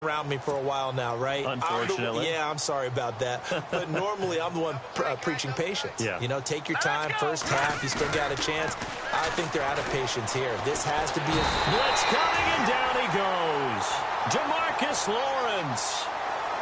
around me for a while now, right? Unfortunately. I'm sorry about that. But normally I'm the one preaching patience. Yeah. You know, take your time. First half, you still got a chance. I think they're out of patience here. This has to be a blitz coming, and down he goes. DeMarcus Lawrence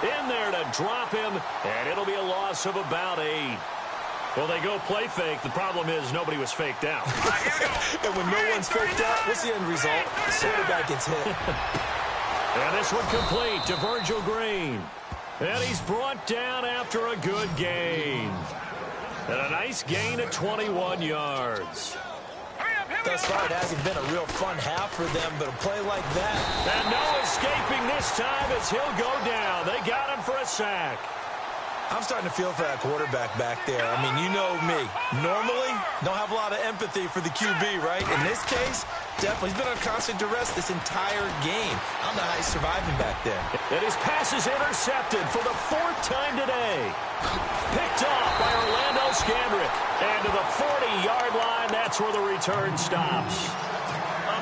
in there to drop him, and it'll be a loss of about 8. Well, they go play fake. The problem is nobody was faked out. And when no one's faked out, what's the end result? The quarterback gets hit. And this one complete to Virgil Green. And he's brought down after a good gain. And a nice gain of 21 yards. Thus far, it hasn't been a real fun half for them, but a play like that. And no escaping this time as he'll go down. They got him for a sack. I'm starting to feel for that quarterback back there. I mean, you know me. Normally, don't have a lot of empathy for the QB, right? In this case, definitely. He's been on constant duress this entire game. I don't know how he's surviving back there. And his pass is intercepted for the 4th time today. Picked off by Orlando Scandrick. And to the 40-yard line, that's where the return stops.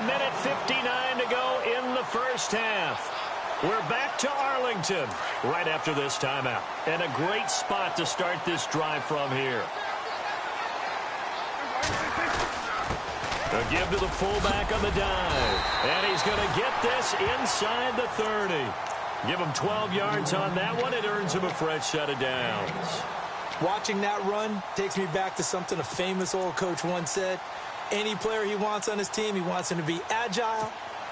1:59 to go in the first half. We're back to Arlington right after this timeout. And a great spot to start this drive from here. A give to the fullback on the dive. And he's going to get this inside the 30. Give him 12 yards on that one. It earns him a fresh set of downs. Watching that run takes me back to something a famous old coach once said. Any player he wants on his team, he wants him to be agile,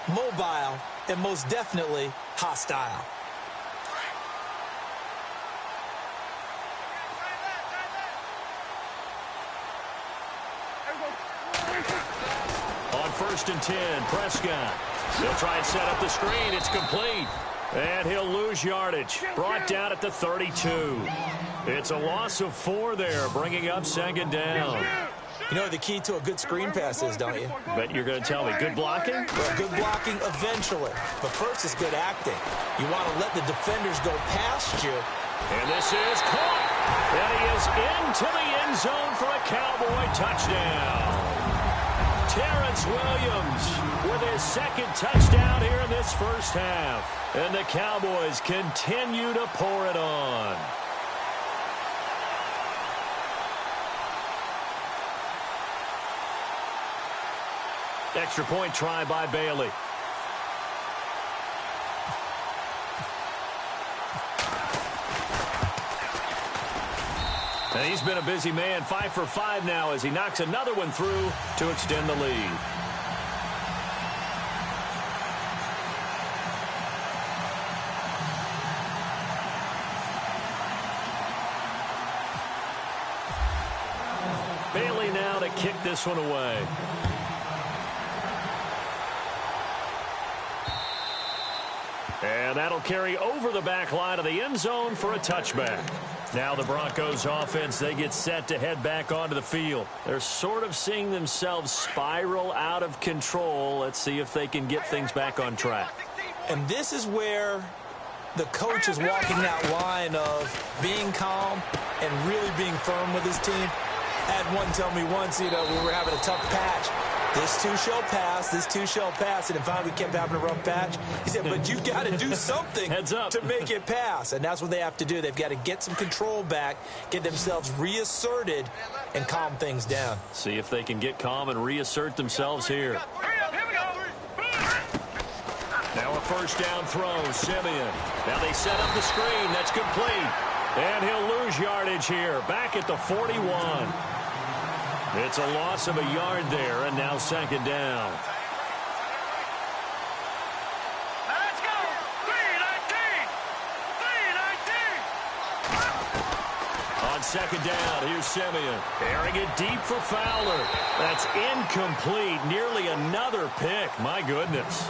mobile, and most definitely hostile. On 1st and 10, Prescott. He'll try and set up the screen. It's complete. And he'll lose yardage. Brought down at the 32. It's a loss of 4 there, bringing up 2nd down. You know the key to a good screen pass is, don't you? Bet you're going to tell me. Good blocking? Well, good blocking eventually. But first is good acting. You want to let the defenders go past you. And this is caught. And he is into the end zone for a Cowboy touchdown. Terrence Williams with his 2nd touchdown here in this first half. And the Cowboys continue to pour it on. Extra point try by Bailey. And he's been a busy man, 5 for 5 now as he knocks another one through to extend the lead. Bailey now to kick this one away. And that'll carry over the back line of the end zone for a touchback. Now the Broncos offense, they get set to head back onto the field. They're sort of seeing themselves spiral out of control. Let's see if they can get things back on track. And this is where the coach is walking that line of being calm and really being firm with his team. I had one tell me once, you know, we were having a tough patch. This too shall pass, this too shall pass. And finally we kept having a rough patch. He said, but you've got to do something Heads up. to make it pass. And that's what they have to do. They've got to get some control back, get themselves reasserted, and calm things down. See if they can get calm and reassert themselves here. Now a first down throw, Simeon. Now they set up the screen. That's complete. And he'll lose yardage here, back at the 41. It's a loss of a yard there, and now 2nd down. Let's go! 3-19! 3-19! On 2nd down, here's Simeon. Airing it deep for Fowler. That's incomplete. Nearly another pick. My goodness.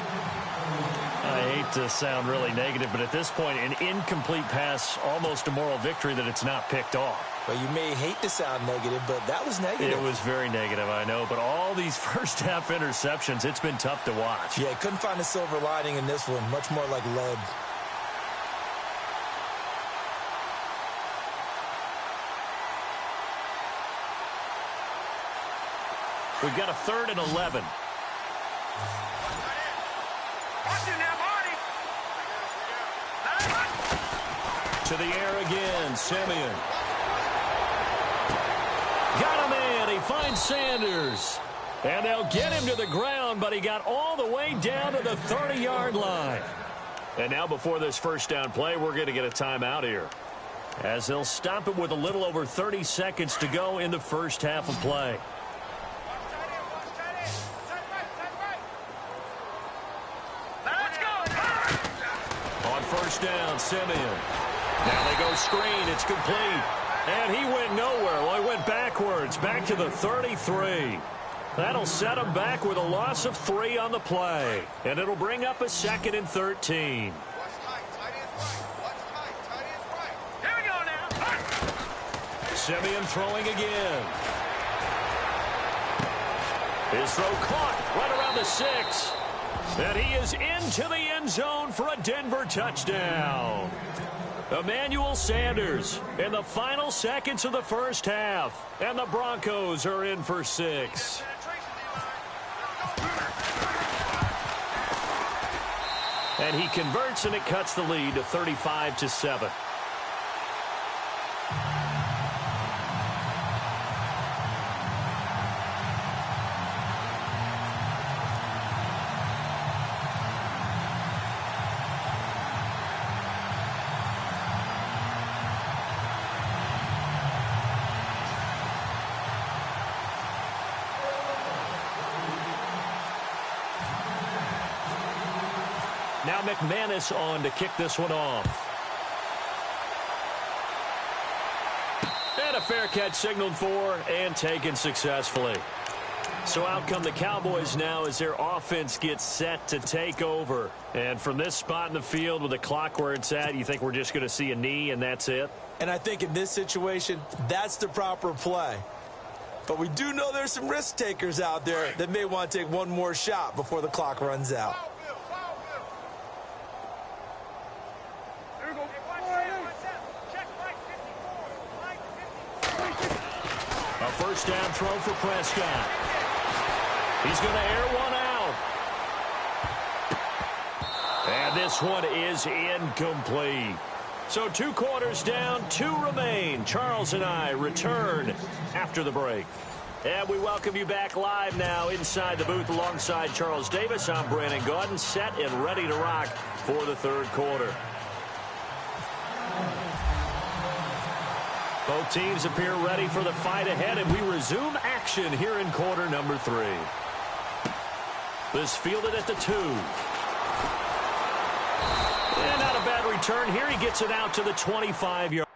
I hate to sound really negative, but at this point, an incomplete pass, almost a moral victory that it's not picked off. Well, you may hate to sound negative, but that was negative. It was very negative, I know. But all these first-half interceptions, it's been tough to watch. Yeah, couldn't find a silver lining in this one. Much more like lead. We've got a 3rd and 11. Watch it now, Marty. To the air again, Simeon. Got him in. He finds Sanders. And they'll get him to the ground, but he got all the way down to the 30-yard line. And now before this first down play, we're going to get a timeout here, as they'll stop it with a little over 30 seconds to go in the first half of play. Let's go. On first down, Simeon. Now they go screen. It's complete. And he went nowhere. Well, he went backwards, back to the 33. That'll set him back with a loss of 3 on the play. And it'll bring up a 2nd and 13. Here we go now. Simeon throwing again. His throw caught right around the 6. And he is into the end zone for a Denver touchdown. Emmanuel Sanders in the final seconds of the first half. And the Broncos are in for 6. And he converts, and it cuts the lead to 35-7. Now McManus on to kick this one off. And a fair catch signaled for and taken successfully. So out come the Cowboys now as their offense gets set to take over. And from this spot in the field with the clock where it's at, you think we're just going to see a knee and that's it? And I think in this situation, that's the proper play. But we do know there's some risk takers out there that may want to take one more shot before the clock runs out. A first down throw for Prescott. He's going to air one out. And this one is incomplete. So 2 quarters down, 2 remain. Charles and I return after the break. And we welcome you back live now inside the booth alongside Charles Davis. I'm Brandon Gaudin, set and ready to rock for the third quarter. Both teams appear ready for the fight ahead, and we resume action here in quarter number 3. This fielded at the 2. And not a bad return here. He gets it out to the 25-yard.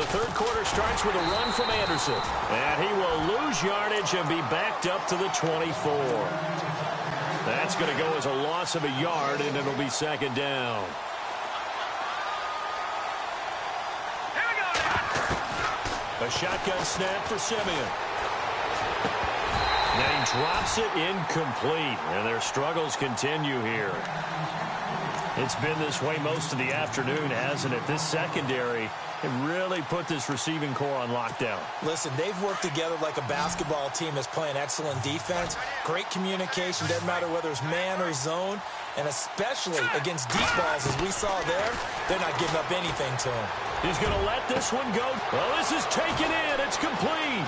third quarter starts with a run from Anderson. And he will lose yardage and be backed up to the 24. That's going to go as a loss of a yard, and it'll be second down. Here we go now. A shotgun snap for Simeon. And he drops it incomplete, and their struggles continue here. It's been this way most of the afternoon, hasn't it? This secondary can really put this receiving core on lockdown. Listen, they've worked together like a basketball team that's playing excellent defense. Great communication, doesn't matter whether it's man or zone. And especially against deep balls, as we saw there, they're not giving up anything to him. He's going to let this one go. Well, this is taken in. It's complete.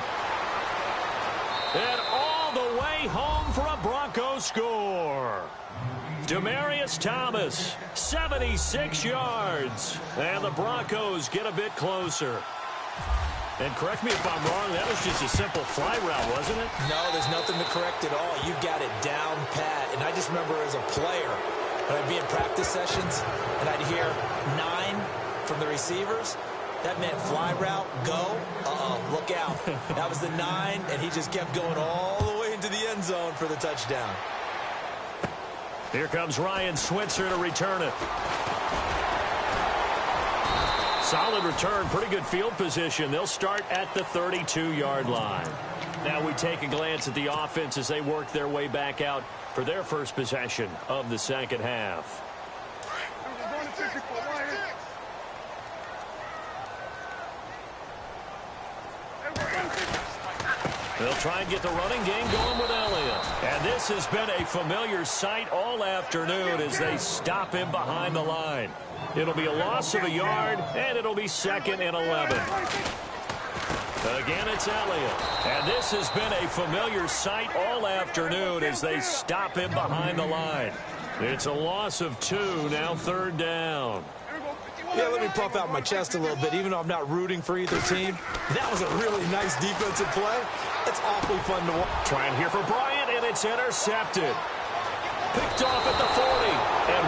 And all the way home for a Broncos score. Demaryius Thomas, 76 yards. And the Broncos get a bit closer. And correct me if I'm wrong, that was just a simple fly route, wasn't it? No, there's nothing to correct at all. You've got it down pat. And I just remember as a player, when I'd be in practice sessions, and I'd hear 9 from the receivers, that meant fly route, go, look out. That was the 9, and he just kept going all the way into the end zone for the touchdown. Here comes Ryan Switzer to return it. Solid return, pretty good field position. They'll start at the 32-yard line. Now we take a glance at the offense as they work their way back out for their first possession of the second half. They'll try and get the running game going with Elliott. And this has been a familiar sight all afternoon as they stop him behind the line. It'll be a loss of a yard, and it'll be 2nd and 11. Again, it's Elliott. And this has been a familiar sight all afternoon as they stop him behind the line. It's a loss of 2, now 3rd down. Yeah, let me puff out my chest a little bit, even though I'm not rooting for either team. That was a really nice defensive play. That's awfully fun to watch. Trying here for Bryant, and it's intercepted. Picked off at the 40. And